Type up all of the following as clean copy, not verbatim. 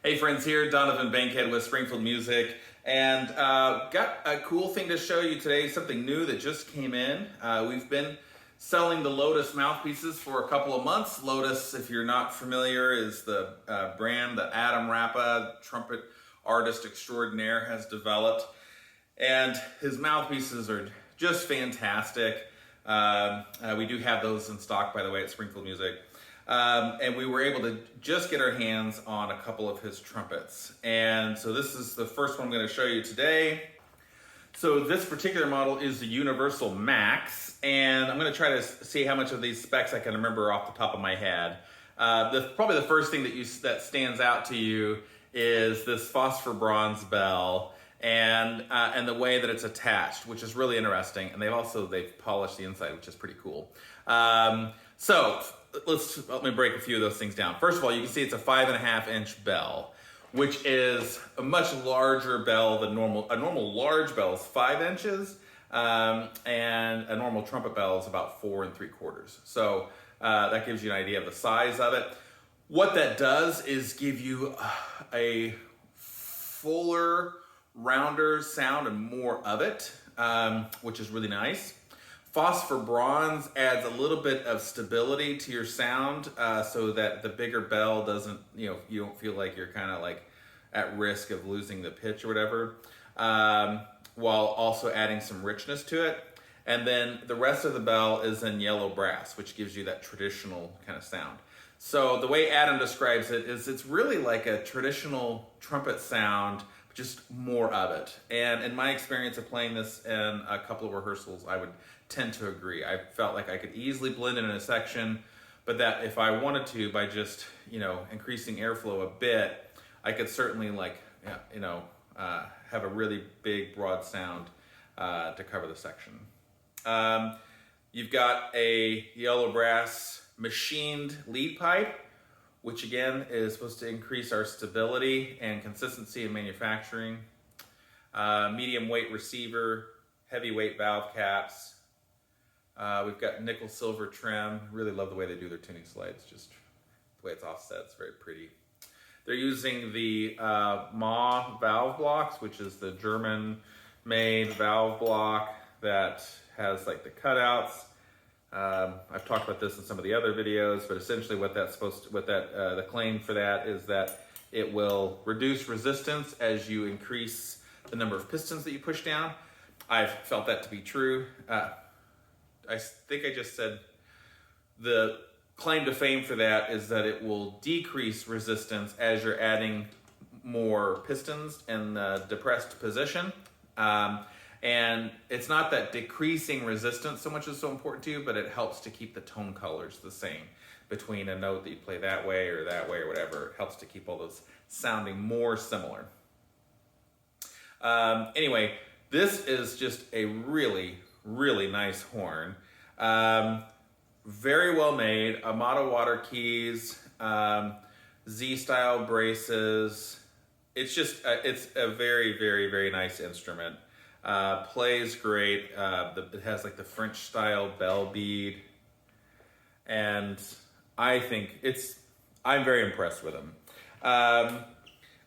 Hey friends, here Donovan Bankhead with Springfield Music, and got a cool thing to show you today, something new that just came in. We've been selling the Lotus Mouthpieces for a couple of months. Lotus, if you're not familiar, is the brand that Adam Rapa, trumpet artist extraordinaire, has developed. And his mouthpieces are just fantastic. We do have those in stock, by the way, at Springfield Music. And we were able to just get our hands on a couple of his trumpets. And so this is the first one I'm going to show you today. So this particular model is the Universal Max, and I'm going to try to see how much of these specs I can remember off the top of my head. Probably the first thing that stands out to you is this Phosphor Bronze bell and the way that it's attached, which is really interesting. And they've polished the inside, which is pretty cool. So let me break a few of those things down. First of all, you can see it's a 5.5-inch bell, which is a much larger bell than normal. A normal large bell is 5 inches, and a normal trumpet bell is about 4 3/4. So that gives you an idea of the size of it. What that does is give you a fuller, rounder sound and more of it, which is really nice. Phosphor Bronze adds a little bit of stability to your sound, so that the bigger bell doesn't, you don't feel like you're kind of like at risk of losing the pitch or whatever, while also adding some richness to it. And then the rest of the bell is in yellow brass, which gives you that traditional kind of sound. So the way Adam describes it is it's really like a traditional trumpet sound, just more of it. And in my experience of playing this in a couple of rehearsals, I would tend to agree. I felt like I could easily blend in a section, but that if I wanted to, by just, increasing airflow a bit, I could certainly have a really big, broad sound to cover the section. You've got a yellow brass machined lead pipe, which again is supposed to increase our stability and consistency in manufacturing. Medium weight receiver, heavy weight valve caps. We've got nickel silver trim. Really love the way they do their tuning slides, just the way it's offset, it's very pretty. They're using the Maw Valve Blocks, which is the German-made valve block that has like the cutouts. I've talked about this in some of the other videos, but essentially the claim for that is that it will reduce resistance as you increase the number of pistons that you push down. I've felt that to be true. I think I just said the claim to fame for that is that it will decrease resistance as you're adding more pistons in the depressed position. And it's not that decreasing resistance so much is so important to you, but it helps to keep the tone colors the same between a note that you play that way or whatever. It helps to keep all those sounding more similar. Anyway, this is just a really, really nice horn. Very well made. Amato water keys, Z-style braces. It's a very, very, very nice instrument. Plays great. It has like the French style bell bead, and I think I'm very impressed with them. A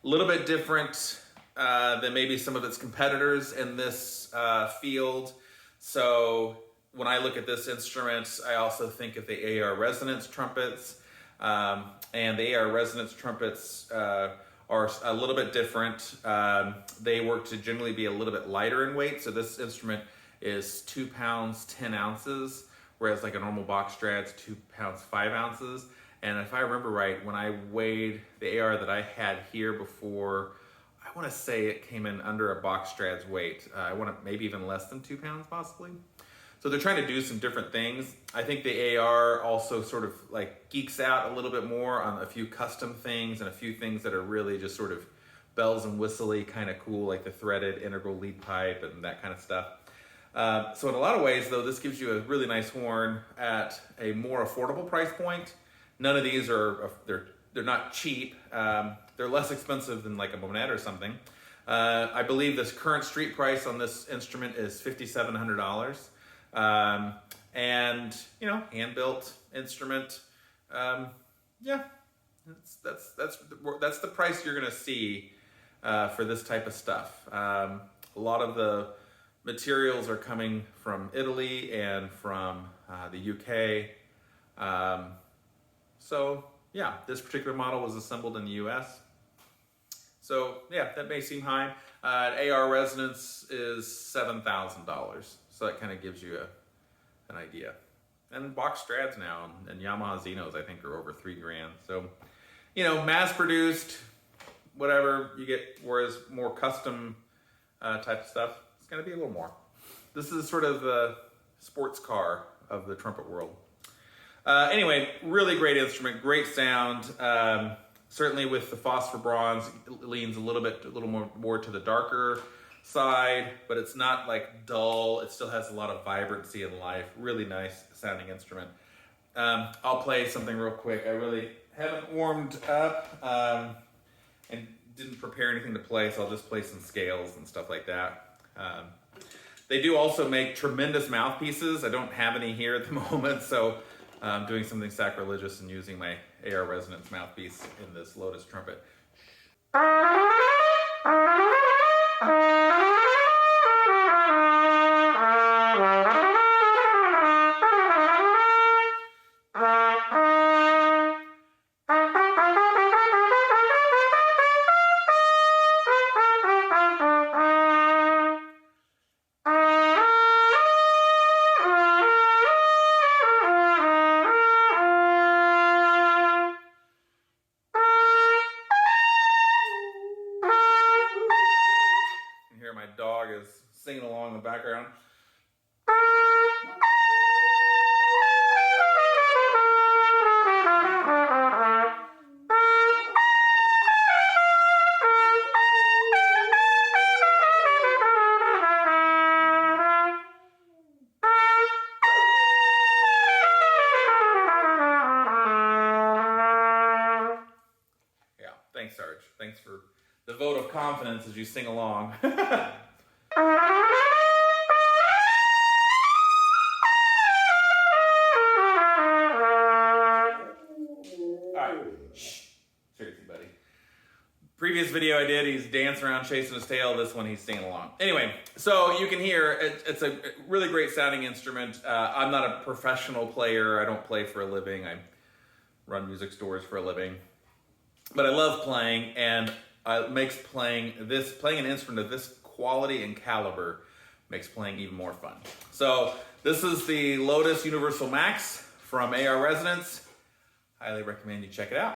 little bit different than maybe some of its competitors in this field. So when I look at this instrument, I also think of the AR resonance trumpets, and the AR resonance trumpets are a little bit different. They work to generally be a little bit lighter in weight. So this instrument is 2 pounds, 10 ounces, whereas like a normal box strad's 2 pounds, 5 ounces. And if I remember right, when I weighed the AR that I had here before, I want to say it came in under a box strad's weight. Maybe even less than 2 pounds possibly. So they're trying to do some different things. I think the AR also sort of like geeks out a little bit more on a few custom things and a few things that are really just sort of bells and whistly kind of cool, like the threaded integral lead pipe and that kind of stuff. So in a lot of ways though, this gives you a really nice horn at a more affordable price point. None of these they're not cheap. They're less expensive than like a Monette or something. I believe this current street price on this instrument is $5,700. And hand-built instrument. Yeah, That's the price you're gonna see for this type of stuff. A lot of the materials are coming from Italy and from the UK. So yeah, this particular model was assembled in the US. So yeah, that may seem high. AR resonance is $7,000. So that kind of gives you an idea. And box Strads now and Yamaha Xenos I think are over $3,000. So, you know, mass produced, whatever you get, whereas more custom type of stuff, it's gonna be a little more. This is sort of the sports car of the trumpet world. Anyway, really great instrument, great sound. Certainly with the Phosphor Bronze, it leans a little more to the darker side, but it's not like dull. It still has a lot of vibrancy and life. Really nice sounding instrument. I'll play something real quick. I really haven't warmed up and didn't prepare anything to play, so I'll just play some scales and stuff like that. They do also make tremendous mouthpieces. I don't have any here at the moment, so I'm doing something sacrilegious and using my AR resonance mouthpiece in this Lotus trumpet. My dog is singing along in the background. Yeah, thanks, Sarge. Thanks for the vote of confidence as you sing along. Seriously, buddy. Previous video I did, he's dancing around chasing his tail. This one, he's singing along. Anyway, so you can hear it's a really great sounding instrument. I'm not a professional player. I don't play for a living. I run music stores for a living. But I love playing, and it makes playing an instrument of this quality and caliber makes playing even more fun. So this is the Lotus Universal Max from AR Resonance. Highly recommend you check it out.